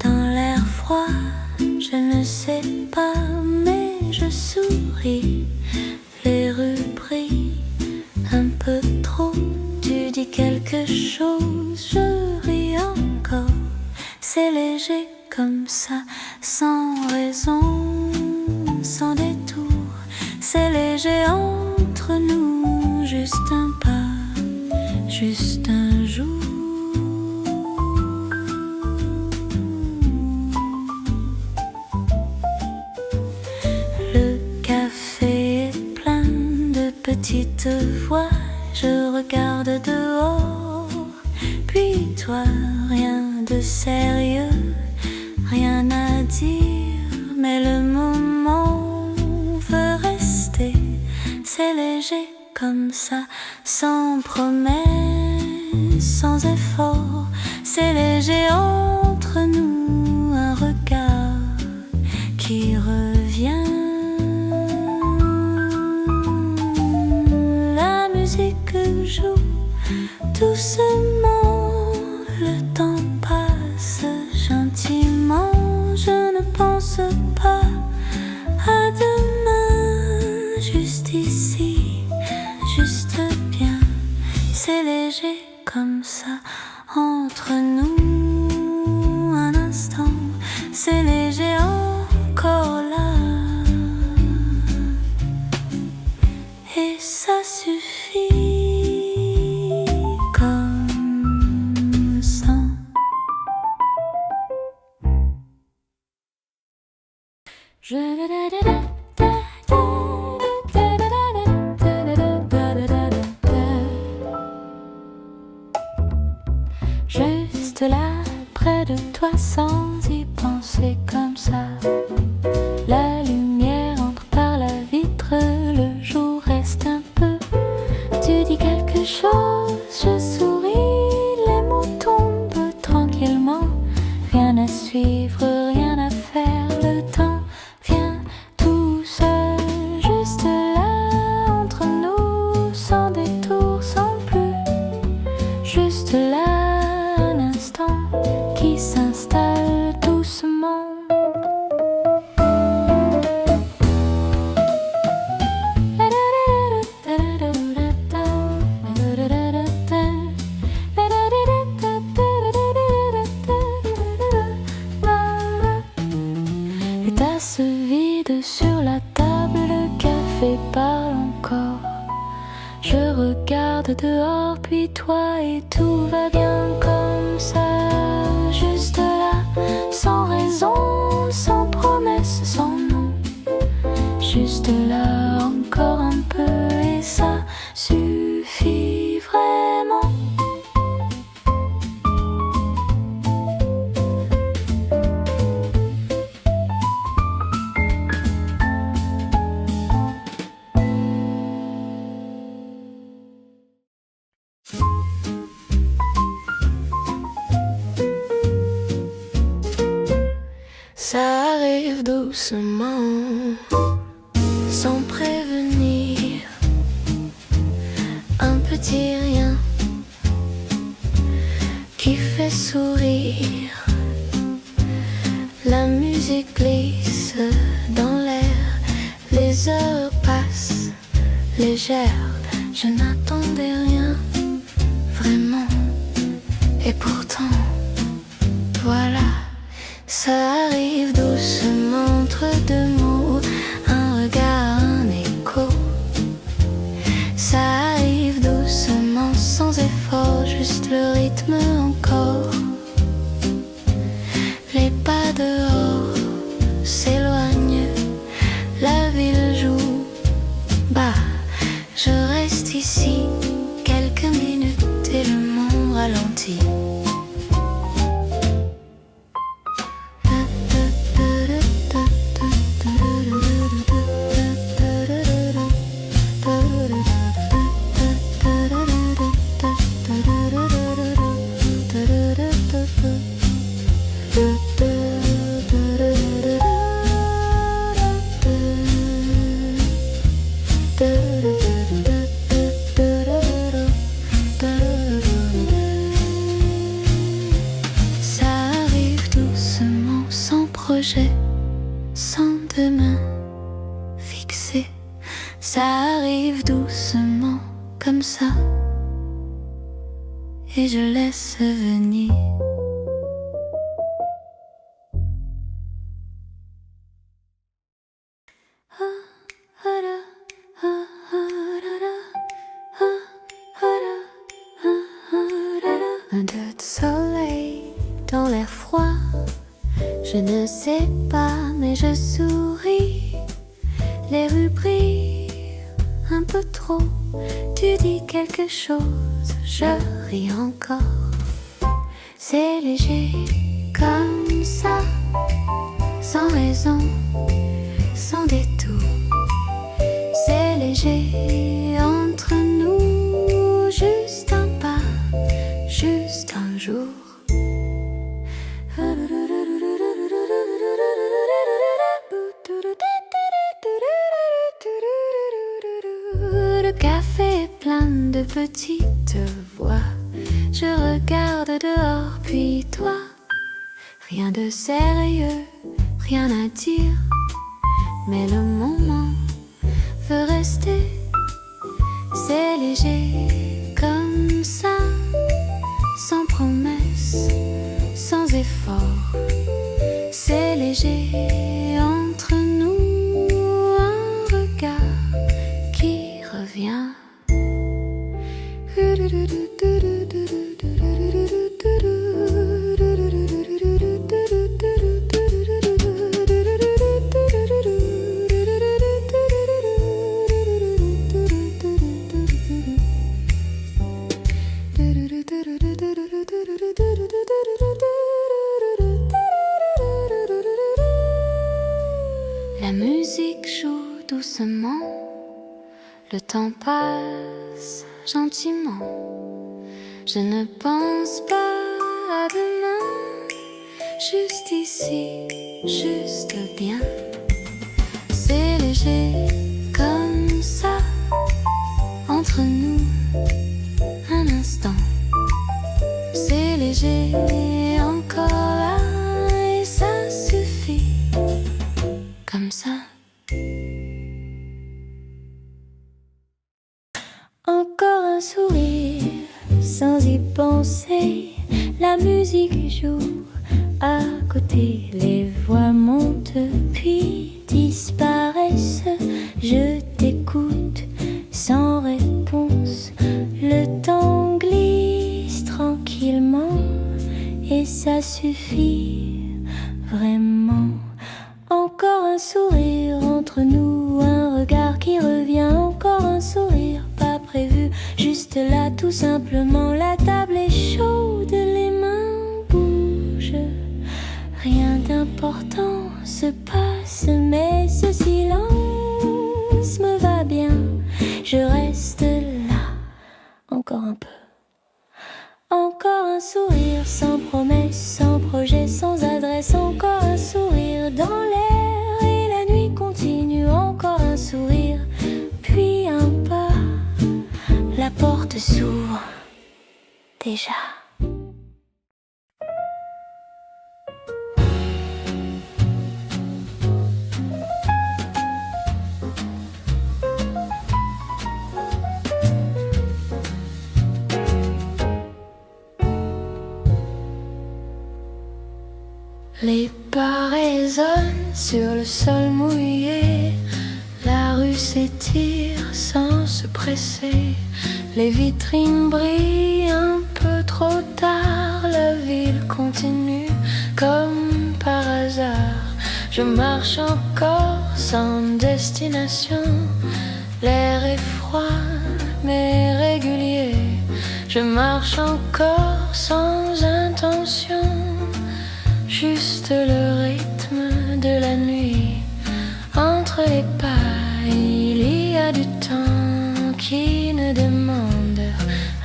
dans l'air froid, je ne sais pas, mais je souris. Les rues brillent un peu trop, tu dis quelque chose, je ris encore. C'est léger comme ça, sans raison, sans détour. C'est léger entre nous, juste un pas, juste un jour. Petite voix, je regarde dehors, puis toi, rien de sérieux, rien à dire, mais le moment c'est léger comme ça, sans promesse, sans effort. C'est léger entre nous, un regard qui revient. La musique joue doucement, le temps passe gentiment. Je ne pense pas à demain, juste ici, juste bien. C'est léger comme ça entre nous, un instant. C'est léger encore là, et ça suffit. Comme ça. Juste là, près de toi, sans y penser, comme ça. La lumière entre par la vitre, le jour reste un peu. Tu dis quelque chose, je souris, les mots tombent tranquillement. Rien à suivre, rien à faire, le temps vient tout seul. Juste là, entre nous, sans détour, sans plus. Juste là, un instant qui s'installe doucement. Les tasses vides sur la table, le café parle encore. Je regarde dehors, puis toi, et tout va bien comme ça. Juste là, sans raison, sans promesse, sans nom. Juste là, encore un peu, et ça suffit vraiment. Ça arrive doucement, sans prévenir. Un petit rien qui fait sourire. La musique glisse dans l'air, les heures passent légères. Je n'attendais rien, vraiment, et pourtant, voilà. Ça arrive doucement entre deux mots, un regard, un écho. Ça arrive doucement, sans effort, juste le rythme encore. Les pas dehors s'éloignent, la ville joue bas. Je reste ici quelques minutes et le monde ralentit. Sans demain fixé, ça arrive doucement comme ça, et je laisse venir. Un peu de soleil dans l'air froid. Je ne sais pas, mais je souris. Les rues brillent un peu trop. Tu dis quelque chose, je ris encore. C'est léger comme ça, sans raison, sans détour. C'est léger petite voix. Je regarde dehors, puis toi. Rien de sérieux, rien à dire. Mais le moment veut rester. C'est léger comme ça, sans promesse, sans effort. C'est léger entre nous, un regard qui revient. La musique joue doucement, le temps passe gentiment. Je ne pense pas à demain, juste ici, juste bien. C'est léger comme ça, entre nous, un instant. C'est léger encore là, et ça suffit, comme ça. Encore un sourire, sans y penser, la musique joue à côté, les voix montent puis disparaissent. Je t'écoute sans réponse, le temps glisse tranquillement et ça suffit vraiment. Encore un sourire entre nous, un regard qui revient, encore un sourire pas prévu, juste là tout simplement. La table est chaude, les mains bougent, rien d'important se passe, mais ce silence me va bien. Je reste là, encore un peu. Encore un sourire sans promesse, sans projet, sans adresse. Encore un sourire dans l'air et la nuit continue. Encore un sourire, puis un pas. La porte s'ouvre déjà. Les pas résonnent sur le sol mouillé. La rue s'étire sans se presser. Les vitrines brillent un peu trop tard. La ville continue comme par hasard. Je marche encore sans destination. L'air est froid mais régulier. Je marche encore sans intention. Juste le rythme de la nuit. Entre les pas, il y a du temps qui ne demande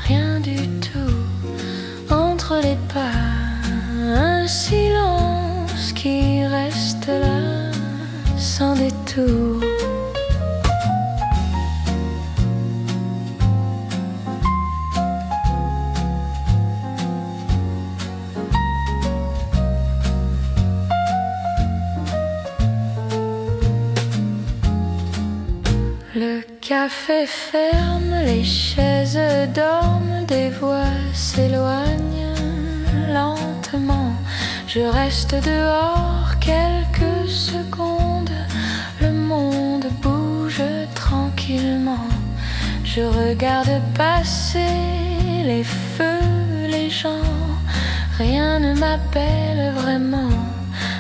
rien du tout. Entre les pas, un silence qui reste là sans détour. Le café ferme, les chaises dorment, des voix s'éloignent lentement. Je reste dehors quelques secondes, le monde bouge tranquillement. Je regarde passer les feux, les gens, rien ne m'appelle vraiment.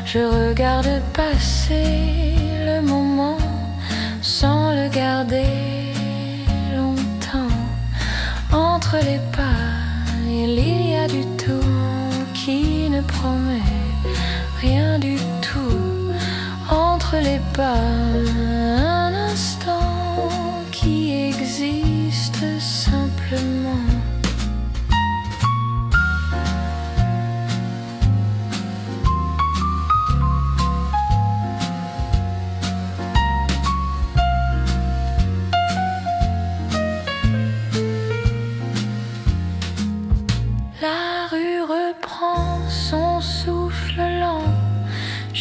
Je regarde passer le moment sans le garder longtemps. Entre les pas, il y a du tout qui ne promet rien du tout. Entre les pas, un instant qui existe simplement.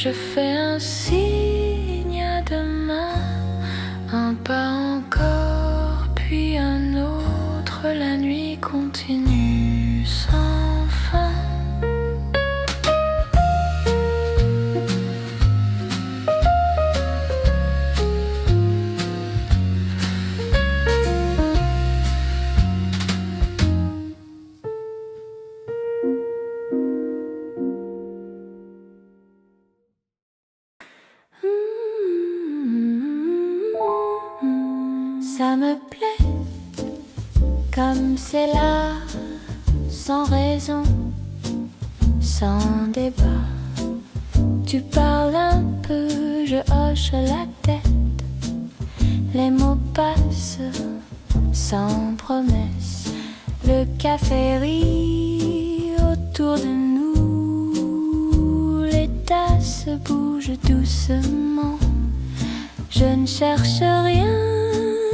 Je fais un signe à demain, un pas encore, puis un autre. La nuit continue sans fin. Ça me plaît, comme c'est là, sans raison, sans débat. Tu parles un peu, je hoche la tête. Les mots passent sans promesse. Le café rit autour de nous. Les tasses bougent doucement. Je ne cherche rien,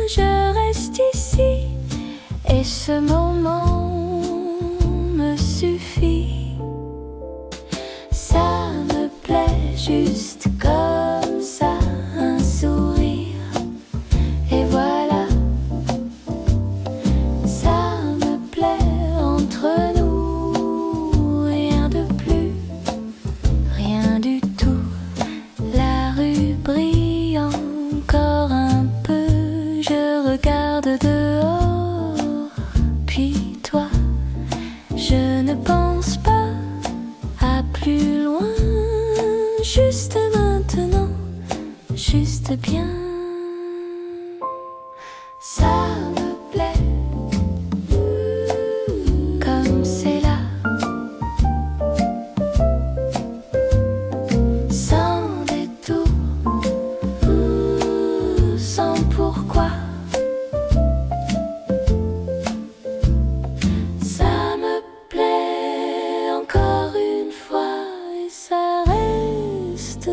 je reste ici. Et ce moment me suffit. Ça me plaît juste comme ça, un sourire. Et voilà, ça me plaît entre nous. Rien de plus, rien du tout. La rue brille encore un peu. Je regarde dehors, puis toi. Je ne pense pas à plus loin. Juste maintenant, juste bien. Ça me plaît, comme c'est là, sans détour, sans pourquoi. Ça me plaît encore une fois et ça reste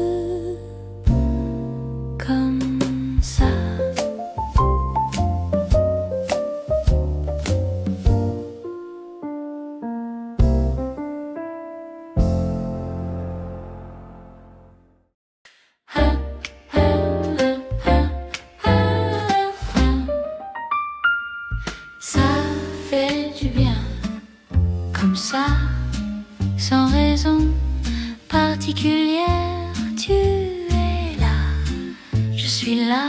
comme ça. Ça fait du bien, comme ça, sans raison particulière. Tu es là, je suis là,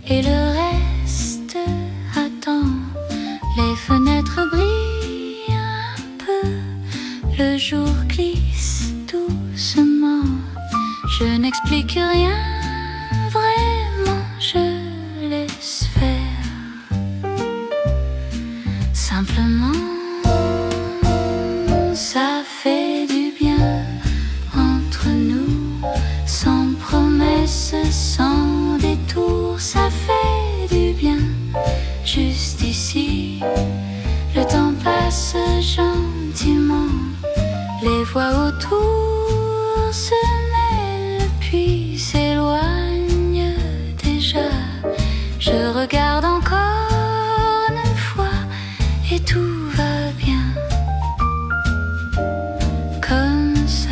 et le reste attend. Les fenêtres brillent un peu, le jour glisse doucement. Je n'explique rien, vraiment, je laisse faire. Simplement, ça fait du bien entre nous, sans promesse, sans détour. Ça fait du bien, juste ici. Le temps passe gentiment, les voix autour se mêlent puis s'éloignent déjà. Je regarde encore une fois et tout va bien, comme ça.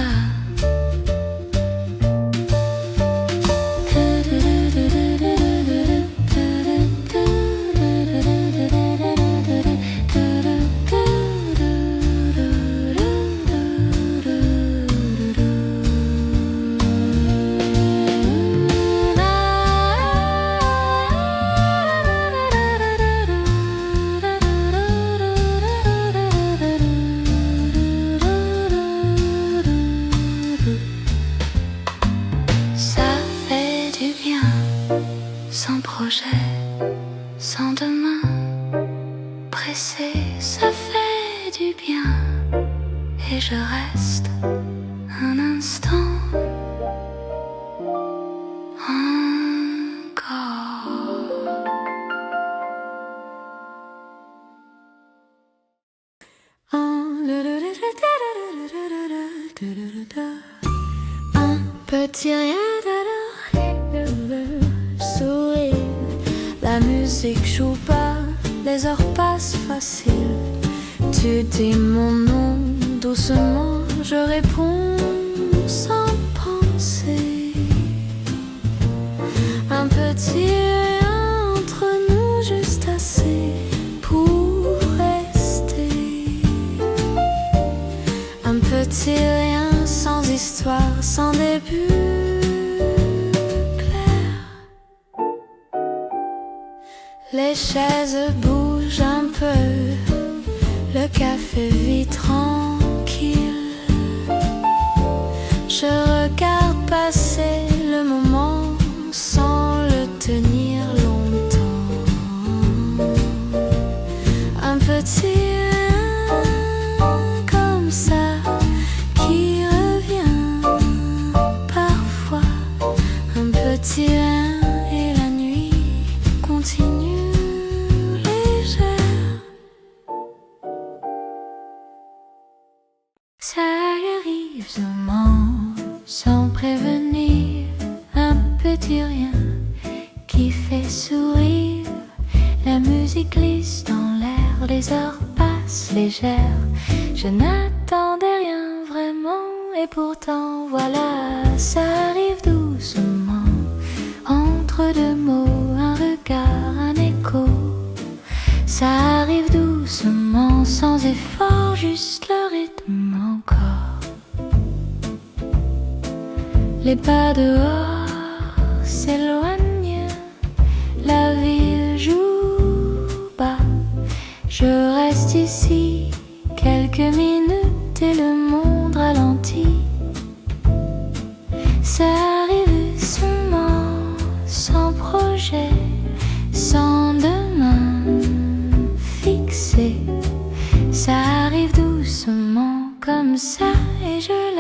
Ça fait du bien, sans projet, sans demain, pressé. Ça fait du bien, et je reste un instant encore. Un petit rien sourire, la musique joue pas, les heures passent facile. Tu dis mon nom doucement, je réponds sans penser. Les chaises bougent un peu, le café vit tranquille. Je regarde passer le moment sans le tenir longtemps. Un petit rien comme ça qui revient parfois. Un petit rien et la nuit continue légère. Ça arrive souvent sans prévenir, un petit rien qui fait sourire. La musique glisse dans l'air, les heures passent légères. Je n'attendais rien vraiment et pourtant voilà, ça arrive doucement. Entre deux mots, un regard, un écho. Ça arrive doucement, sans effort, juste le rythme encore. Les pas dehors s'éloignent, la ville joue bas. Je reste ici quelques minutes et le monde ralentit. Ça arrive seulement, sans projet, sans demain fixé. Ça arrive doucement comme ça et je